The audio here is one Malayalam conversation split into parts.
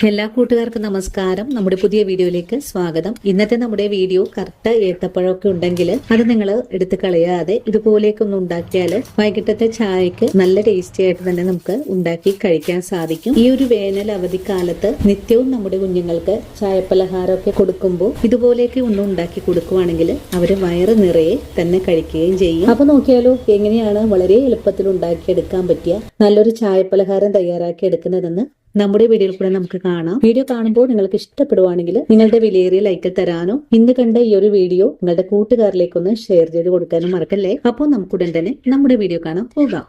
എല്ലാ കൂട്ടുകാർക്കും നമസ്കാരം. നമ്മുടെ പുതിയ വീഡിയോയിലേക്ക് സ്വാഗതം. ഇന്നത്തെ നമ്മുടെ വീഡിയോ കറുത്ത ഏത്തപ്പഴമൊക്കെ ഉണ്ടെങ്കിൽ അത് നിങ്ങൾ എടുത്ത് കളയാതെ ഇതുപോലെയൊക്കെ ഒന്ന് ഉണ്ടാക്കിയാൽ വൈകിട്ടത്തെ ചായക്ക് നല്ല ടേസ്റ്റി ആയിട്ട് തന്നെ നമുക്ക് ഉണ്ടാക്കി കഴിക്കാൻ സാധിക്കും. ഈ ഒരു വേനൽ അവധിക്കാലത്ത് നിത്യവും നമ്മുടെ കുഞ്ഞുങ്ങൾക്ക് ചായപ്പലഹാരമൊക്കെ കൊടുക്കുമ്പോൾ ഇതുപോലെയൊക്കെ ഒന്ന് ഉണ്ടാക്കി കൊടുക്കുവാണെങ്കിൽ അവര് വയറ് നിറയെ തന്നെ കഴിക്കുകയും ചെയ്യും. അപ്പൊ നോക്കിയാലോ എങ്ങനെയാണ് വളരെ എളുപ്പത്തിൽ ഉണ്ടാക്കിയെടുക്കാൻ പറ്റിയ നല്ലൊരു ചായപ്പലഹാരം തയ്യാറാക്കി എടുക്കുന്നതെന്ന് നമ്മുടെ വീഡിയോയിൽ കൂടെ നമുക്ക് കാണാം. വീഡിയോ കാണുമ്പോൾ നിങ്ങൾക്ക് ഇഷ്ടപ്പെടുവാണെങ്കിൽ നിങ്ങളുടെ വിലയേറിയ ലൈക്ക് തരാനോ ഇന്ന് കണ്ട ഈ ഒരു വീഡിയോ നിങ്ങളുടെ കൂട്ടുകാരിലേക്കൊന്ന് ഷെയർ ചെയ്ത് കൊടുക്കാനും മറക്കല്ലേ. അപ്പോൾ നമുക്കുടൻ തന്നെ നമ്മുടെ വീഡിയോ കാണാൻ പോകാം.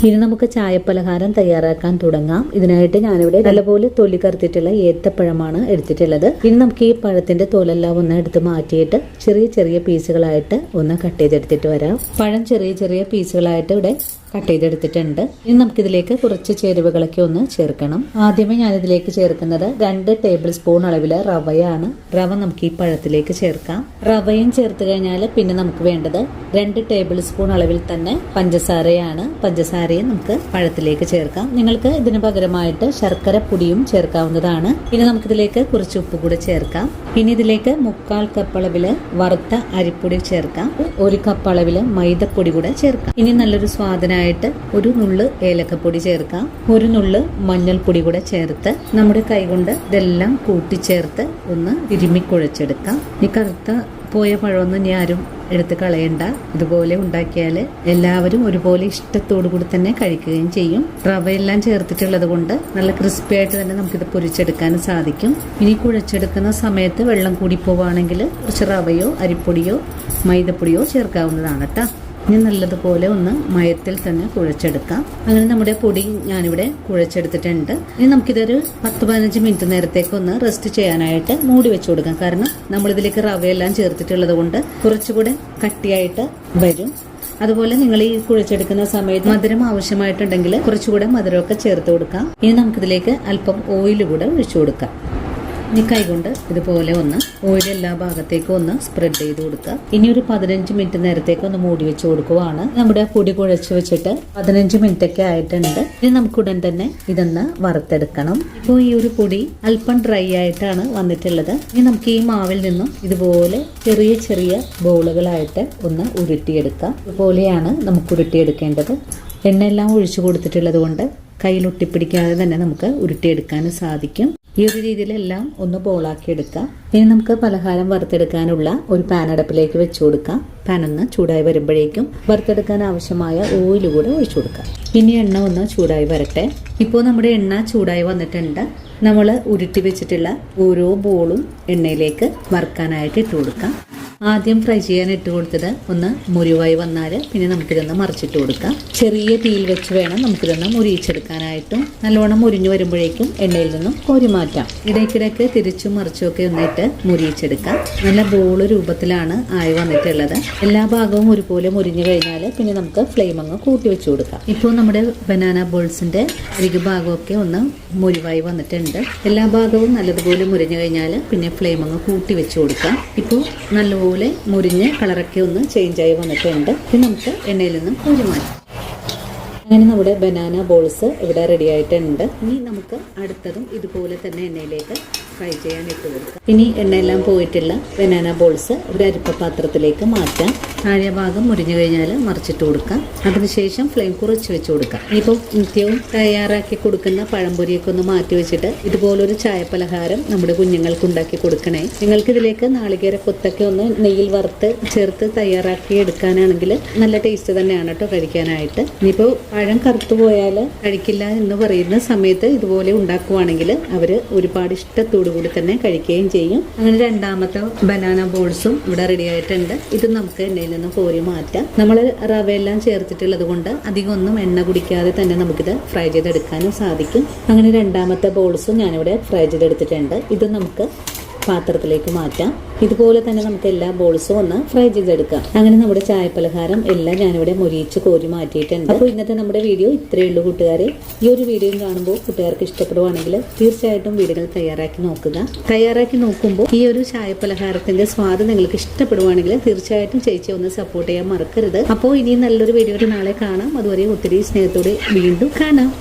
ഇനി നമുക്ക് ചായപ്പലഹാരം തയ്യാറാക്കാൻ തുടങ്ങാം. ഇതിനായിട്ട് ഞാനിവിടെ നല്ലപോലെ തൊലി കറുത്തിട്ടുള്ള ഏത്തപ്പഴമാണ് എടുത്തിട്ടുള്ളത്. ഇനി നമുക്ക് ഈ പഴത്തിന്റെ തോലെല്ലാം ഒന്ന് എടുത്ത് മാറ്റിയിട്ട് ചെറിയ ചെറിയ പീസുകളായിട്ട് ഒന്ന് കട്ട് ചെയ്തെടുത്തിട്ട് വരാം. പഴം ചെറിയ ചെറിയ പീസുകളായിട്ട് ഇവിടെ കട്ട് ചെയ്തെടുത്തിട്ടുണ്ട്. ഇനി നമുക്കിതിലേക്ക് കുറച്ച് ചേരുവകളൊക്കെ ഒന്ന് ചേർക്കണം. ആദ്യമേ ഞാനിതിലേക്ക് ചേർക്കുന്നത് 2 ടേബിൾ സ്പൂൺ അളവില് റവയാണ്. റവ നമുക്ക് ഈ പഴത്തിലേക്ക് ചേർക്കാം. റവയും ചേർത്ത് കഴിഞ്ഞാൽ പിന്നെ നമുക്ക് വേണ്ടത് 2 ടേബിൾ സ്പൂൺ അളവിൽ തന്നെ പഞ്ചസാരയാണ്. പഞ്ചസാരയും നമുക്ക് പഴത്തിലേക്ക് ചേർക്കാം. നിങ്ങൾക്ക് ഇതിന് പകരമായിട്ട് ശർക്കര പൊടിയും ചേർക്കാവുന്നതാണ്. ഇനി നമുക്കിതിലേക്ക് കുറച്ച് ഉപ്പ് കൂടെ ചേർക്കാം. ഇനി ഇതിലേക്ക് 1/4 കപ്പ് അളവില് വറുത്ത അരിപ്പൊടി ചേർക്കാം. 1 കപ്പ് അളവില് മൈദപ്പൊടി കൂടെ ചേർക്കാം. ഇനി നല്ലൊരു സ്വാദനായിട്ട് ഒരു നുള്ള് ഏലക്കപ്പൊടി ചേർക്കാം. 1 നുള്ള് മഞ്ഞൾപ്പൊടി കൂടെ ചേർത്ത് നമ്മുടെ കൈകൊണ്ട് ഇതെല്ലാം കൂട്ടിച്ചേർത്ത് ഒന്ന് തിരുമ്മി കുഴച്ചെടുക്കാം. ഈ കറുത്ത പോയ പഴമൊന്നും ഇനി ആരും എടുത്ത് കളയണ്ട. ഇതുപോലെ ഉണ്ടാക്കിയാൽ എല്ലാവരും ഒരുപോലെ ഇഷ്ടത്തോടു കൂടി തന്നെ കഴിക്കുകയും ചെയ്യും. റവയെല്ലാം ചേർത്തിട്ടുള്ളത് കൊണ്ട് നല്ല ക്രിസ്പി ആയിട്ട് തന്നെ നമുക്കിത് പൊരിച്ചെടുക്കാൻ സാധിക്കും. ഇനി കുഴച്ചെടുക്കുന്ന സമയത്ത് വെള്ളം കൂടി പോവുകയാണെങ്കിൽ കുറച്ച് റവയോ അരിപ്പൊടിയോ മൈദപ്പൊടിയോ ചേർക്കാവുന്നതാണ് കേട്ടോ. ഇനി നല്ലതുപോലെ ഒന്ന് മയത്തിൽ തന്നെ കുഴച്ചെടുക്കാം. അങ്ങനെ നമ്മുടെ പൊടി ഞാനിവിടെ കുഴച്ചെടുത്തിട്ടുണ്ട്. ഇനി നമുക്കിതൊരു 10-15 മിനിറ്റ് നേരത്തേക്ക് ഒന്ന് റെസ്റ്റ് ചെയ്യാനായിട്ട് മൂടി വെച്ച് കൊടുക്കാം. കാരണം നമ്മളിതിലേക്ക് റവയെല്ലാം ചേർത്തിട്ടുള്ളത് കൊണ്ട് കുറച്ചുകൂടെ കട്ടിയായിട്ട് വരും. അതുപോലെ നിങ്ങൾ ഈ കുഴച്ചെടുക്കുന്ന സമയത്ത് മധുരം ആവശ്യമായിട്ടുണ്ടെങ്കിൽ കുറച്ചുകൂടെ മധുരമൊക്കെ ചേർത്ത് കൊടുക്കാം. ഇനി നമുക്കിതിലേക്ക് അല്പം ഓയിൽ കൂടെ ഒഴിച്ചു കൊടുക്കാം. ഇനി കൈകൊണ്ട് ഇതുപോലെ ഒന്ന് ഓയിൽ എല്ലാ ഭാഗത്തേക്കും ഒന്ന് സ്പ്രെഡ് ചെയ്ത് കൊടുക്കുക. ഇനി ഒരു 15 മിനിറ്റ് നേരത്തേക്ക് ഒന്ന് മൂടി വെച്ച് കൊടുക്കുവാണ്. നമ്മുടെ പൊടി കുഴച്ച് വെച്ചിട്ട് 15 മിനിറ്റ് ഒക്കെ ആയിട്ടുണ്ട്. ഇനി നമുക്ക് ഉടൻ തന്നെ ഇതൊന്ന് വറുത്തെടുക്കണം. ഇപ്പോൾ ഈ ഒരു പൊടി അല്പം ഡ്രൈ ആയിട്ടാണ് വന്നിട്ടുള്ളത്. ഇനി നമുക്ക് ഈ മാവിൽ നിന്നും ഇതുപോലെ ചെറിയ ചെറിയ ബോളുകളായിട്ട് ഒന്ന് ഉരുട്ടിയെടുക്കാം. ഇതുപോലെയാണ് നമുക്ക് ഉരുട്ടിയെടുക്കേണ്ടത്. എണ്ണയെല്ലാം ഒഴിച്ചു കൊടുത്തിട്ടുള്ളത് കൊണ്ട് കയ്യിൽ ഒട്ടിപ്പിടിക്കാതെ തന്നെ നമുക്ക് ഉരുട്ടിയെടുക്കാൻ സാധിക്കും. ഈ ഒരു രീതിയിലെല്ലാം ഒന്ന് ബോളാക്കി എടുക്കാം. ഇനി നമുക്ക് പലഹാരം വറുത്തെടുക്കാനുള്ള ഒരു പാൻ അടുപ്പിലേക്ക് വെച്ചു കൊടുക്കാം. പാൻ ഒന്ന് ചൂടായി വരുമ്പോഴേക്കും വറുത്തെടുക്കാൻ ആവശ്യമായ ഓയിൽ കൂടെ ഒഴിച്ചു കൊടുക്കാം. ഇനി എണ്ണ ഒന്ന് ചൂടായി വരട്ടെ. ഇപ്പോൾ നമ്മുടെ എണ്ണ ചൂടായി വന്നിട്ടുണ്ട്. നമ്മൾ ഉരുട്ടി വെച്ചിട്ടുള്ള ഓരോ ബോളും എണ്ണയിലേക്ക് വറുക്കാനായിട്ട് ഇട്ട് കൊടുക്കാം. ആദ്യം ഫ്രൈ ചെയ്യാൻ ഇട്ട് കൊടുത്തത് ഒന്ന് മുരിവായി വന്നാൽ പിന്നെ നമുക്കിതൊന്ന് മറിച്ചിട്ട് കൊടുക്കാം. ചെറിയ തീയിൽ വെച്ച് വേണം നമുക്കിതൊന്ന് മുരിയിച്ചെടുക്കാനായിട്ടും. നല്ലോണം മുരിഞ്ഞു വരുമ്പോഴേക്കും എണ്ണയിൽ നിന്നും കോരി മാറ്റാം. ഇടയ്ക്കിടയ്ക്ക് തിരിച്ചും മറിച്ചും ഒക്കെ ഒന്നിട്ട് മുരിയിച്ചെടുക്കാം. നല്ല ബോള് രൂപത്തിലാണ് ആയി വന്നിട്ടുള്ളത്. എല്ലാ ഭാഗവും ഒരുപോലെ മുരിഞ്ഞു കഴിഞ്ഞാൽ പിന്നെ നമുക്ക് ഫ്ലെയിം അങ്ങ് കൂട്ടി വെച്ച് കൊടുക്കാം. ഇപ്പോൾ നമ്മുടെ ബനാന ബോൾസിന്റെ അരികു ഭാഗമൊക്കെ ഒന്ന് മുരിവായി വന്നിട്ടുണ്ട്. എല്ലാ ഭാഗവും നല്ലതുപോലെ മുരിഞ്ഞു കഴിഞ്ഞാൽ പിന്നെ ഫ്ലെയിം അങ്ങ് കൂട്ടി വെച്ച് കൊടുക്കാം. ഇപ്പോൾ നല്ലപോലെ മുരിഞ്ഞ് കളറൊക്കെ ഒന്ന് ചേഞ്ചായി വന്നിട്ടുണ്ട്. ഇനി നമുക്ക് എണ്ണയിൽ നിന്നും കോരി മാറ്റാം. അങ്ങനെ നമ്മുടെ ബനാന ബോൾസ് ഇവിടെ റെഡി ആയിട്ടുണ്ട്. ഇനി നമുക്ക് അടുത്തതും ഇതുപോലെ തന്നെ എണ്ണയിലേക്ക് ഫ്രൈ ചെയ്യാൻ ഇട്ട് കൊടുക്കാം. ഇനി എണ്ണയെല്ലാം പോയിട്ടുള്ള ബനാന ബോൾസ് ഒരു അരിപ്പ പാത്രത്തിലേക്ക് മാറ്റാം. താഴെ ഭാഗം മുരിഞ്ഞു കഴിഞ്ഞാൽ മറിച്ചിട്ട് കൊടുക്കാം. അതിനുശേഷം ഫ്ലെയിം കുറച്ച് വെച്ച് കൊടുക്കാം. ഇനിയിപ്പോൾ നിത്യവും തയ്യാറാക്കി കൊടുക്കുന്ന പഴംപൊരിയൊക്കെ ഒന്ന് മാറ്റി വെച്ചിട്ട് ഇതുപോലൊരു ചായപ്പലഹാരം നമ്മുടെ കുഞ്ഞുങ്ങൾക്ക് ഉണ്ടാക്കി കൊടുക്കണേ. നിങ്ങൾക്ക് ഇതിലേക്ക് നാളികേര കൊത്തൊക്കെ ഒന്ന് നെയ്യിൽ വറുത്ത് ചേർത്ത് തയ്യാറാക്കി എടുക്കാനാണെങ്കിൽ നല്ല ടേസ്റ്റ് തന്നെയാണ് കേട്ടോ കഴിക്കാനായിട്ട്. ഇനിയിപ്പോൾ പഴം കറുത്തു പോയാൽ കഴിക്കില്ല എന്ന് പറയുന്ന സമയത്ത് ഇതുപോലെ ഉണ്ടാക്കുവാണെങ്കിൽ അവർ ഒരുപാട് ഇഷ്ടത്തോടു കൂടി തന്നെ കഴിക്കുകയും ചെയ്യും. അങ്ങനെ രണ്ടാമത്തെ ബനാന ബോൾസും ഇവിടെ റെഡി ആയിട്ടുണ്ട്. ഇത് നമുക്ക് എണ്ണയിൽ നിന്ന് കോരി മാറ്റാം. നമ്മൾ റവയെല്ലാം ചേർത്തിട്ടുള്ളത് കൊണ്ട് അധികം ഒന്നും എണ്ണ കുടിക്കാതെ തന്നെ നമുക്കിത് ഫ്രൈ ചെയ്തെടുക്കാനും സാധിക്കും. അങ്ങനെ രണ്ടാമത്തെ ബോൾസും ഞാനിവിടെ ഫ്രൈ ചെയ്തെടുത്തിട്ടുണ്ട്. ഇത് നമുക്ക് പാത്രത്തിലേക്ക് മാറ്റാം. ഇതുപോലെ തന്നെ നമുക്ക് എല്ലാ ബോൾസും ഒന്ന് ഫ്രൈ ചെയ്തെടുക്കാം. അങ്ങനെ നമ്മുടെ ചായപ്പലഹാരം എല്ലാം ഞാനിവിടെ മുരിയിച്ച് കോരി മാറ്റിയിട്ടുണ്ട്. അപ്പോൾ ഇന്നത്തെ നമ്മുടെ വീഡിയോ ഇത്രയേ ഉള്ളൂ കൂട്ടുകാരെ. ഈ ഒരു വീഡിയോയും കാണുമ്പോൾ കൂട്ടുകാർക്ക് ഇഷ്ടപ്പെടുവാണെങ്കിൽ തീർച്ചയായിട്ടും വീഡിയോകൾ തയ്യാറാക്കി നോക്കുക. തയ്യാറാക്കി നോക്കുമ്പോൾ ഈ ഒരു ചായപ്പലഹാരത്തിന്റെ സ്വാദ് നിങ്ങൾക്ക് ഇഷ്ടപ്പെടുവാണെങ്കിൽ തീർച്ചയായിട്ടും ചേച്ചി ഒന്ന് സപ്പോർട്ട് ചെയ്യാൻ മറക്കരുത്. അപ്പോൾ ഇനി നല്ലൊരു വീഡിയോ നാളെ കാണാം. അതുവരെ ഒത്തിരി സ്നേഹത്തോടെ വീണ്ടും കാണാം.